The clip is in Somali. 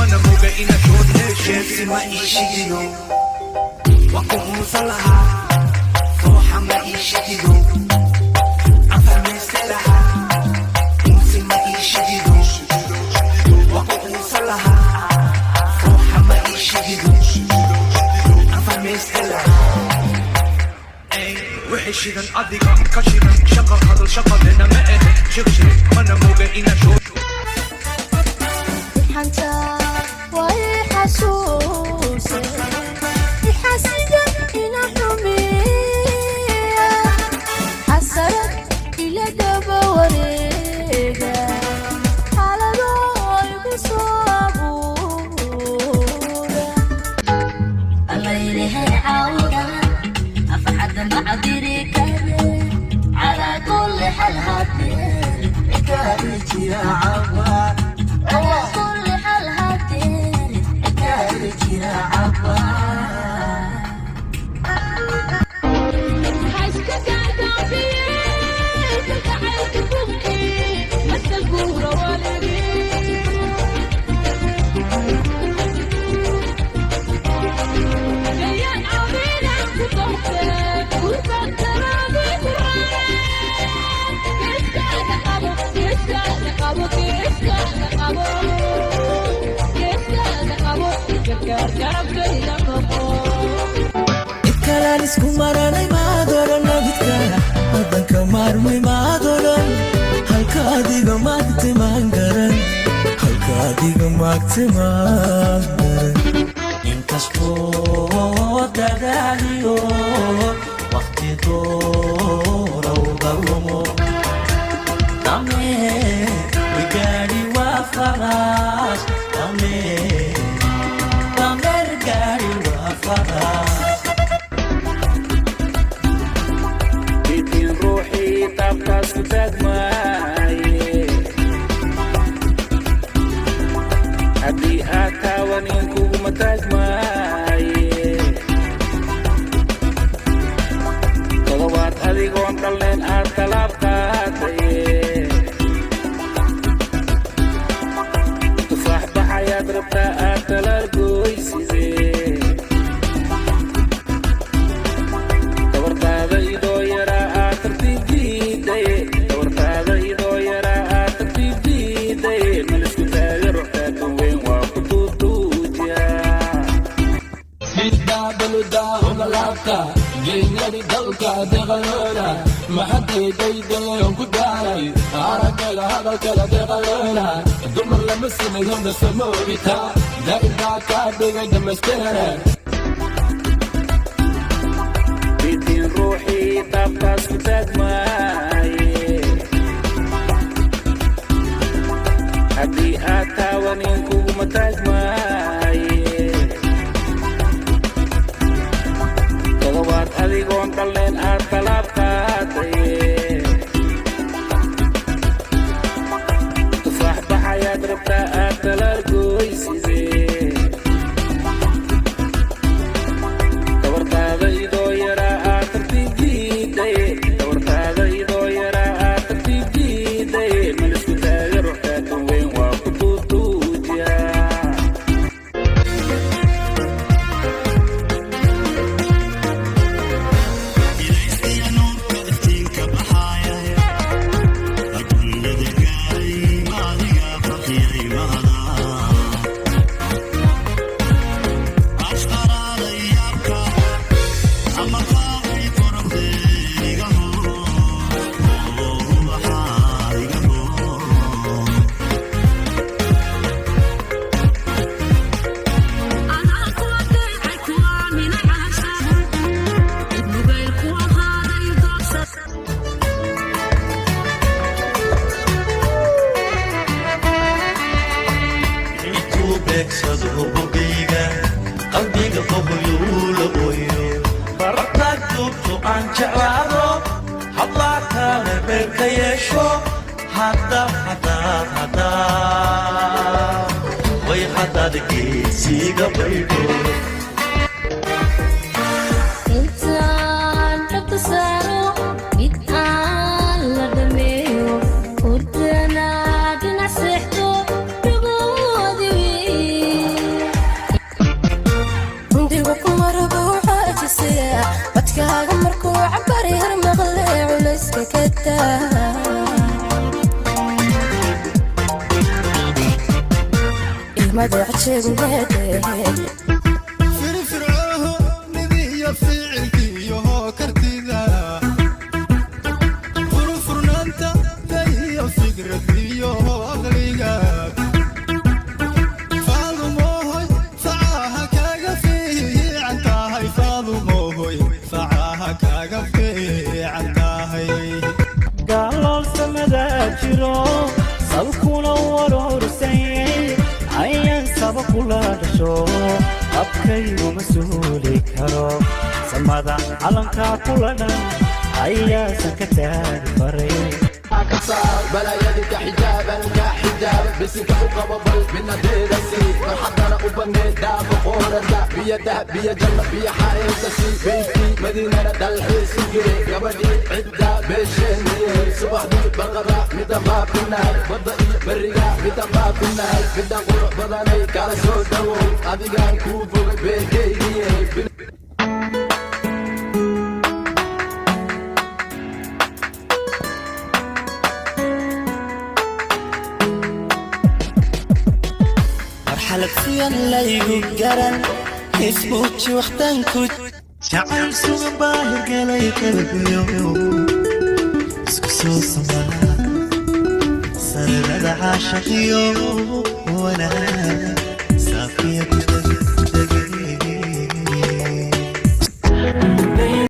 mana moga inaad sheegsi ma ii sheegido waa ku muusan lahaa ruuxa ma ii sheegido afahmayste lahaa muusi ma ii sheegido waa ku muusan lahaa ruuxa ma ii sheegido afahmayste lahaa wixii shidan adiga ka shidan shaqa hadal shaqadena ma ahe shigshig mana moga inaad على كل حال هاتين كارث يا عوار على كل حال هاتين كارث يا عوار حاسك قاعدة فيك قاعد تبكي حتى الكورة والدي جايان عظيمك وطهتك Ikalan isku maranay maadoran nabidkana wadanka maarmay maadoran halka adiga maagtay maan garan halka adiga maagtay maan garan inkastoo dadaaliyo waqti doora uga lumo dame wigaari waa faraas damer gaari waa faraas بيتين روحي طابقة ستاد ماي هدي آتا ونينكو متاج ماي طلبات هذي قوان قلين آتا لابقاتي تفاح بحياة ربطة آتا لارقوي سيزي جيني دلكا دغلونا ما حد يديدون كداري عرقل هذا الكلا دغلونا دمر لمسنا يوم السمو بتا دايما كابيغا دمستنا بيتين روحي طابقة ستاد ماي هدي آتا ونينكو متاج ماي طلبات هذي قوان قلين آتا لابقاتي تفاح بحياة ربطة آتا لارقوي سيزي دورت هذا يدو يرا آتا تيجيدي دورت هذا يدو يرا آتا تيجيدي ملسو تاغي روحتا وين واقتو توجيا qalbiga qobyuu la ooyo barataag joogto aan jeclaado hadlaa kale beerka yeesho way hadaad geesiga baydho intaan dhabta saaro mid aan la dhameeyo hurdana dhinac seexdo dhagoodi ilmada cajableede firfircoonidiyo ficilkiyo kartida furfurnaanta iyo fikradiyo aqliga faadumohoy facaha kaaga fiican tahay faadumohoy facaha kaaga fiican tahay gaalol samada jiro salkuna warorsanyay ayaan saba kula dhasho abkaygu mas-uuli karo samada calankaa kula dhan ayaasan ka taagi faray بلا يدك حجابا كحجاب بسك وقبل من ديرسي حضر وبني داب قوردا بيده بيجنة بي حارسي بيتي مدينة دلحيس قبلي عدة بشني صبح دي بقرة متما في النهر وضعي برقة متما في النهر بدا قرع بضاني كارسو دو أبي قان كوفو بيكي xalabsiyan laygu garan isbuuji waxtaanku jacayl sugan baa hirgelay qalbiyo isku soo samaa sararada caashaqiyo wanaag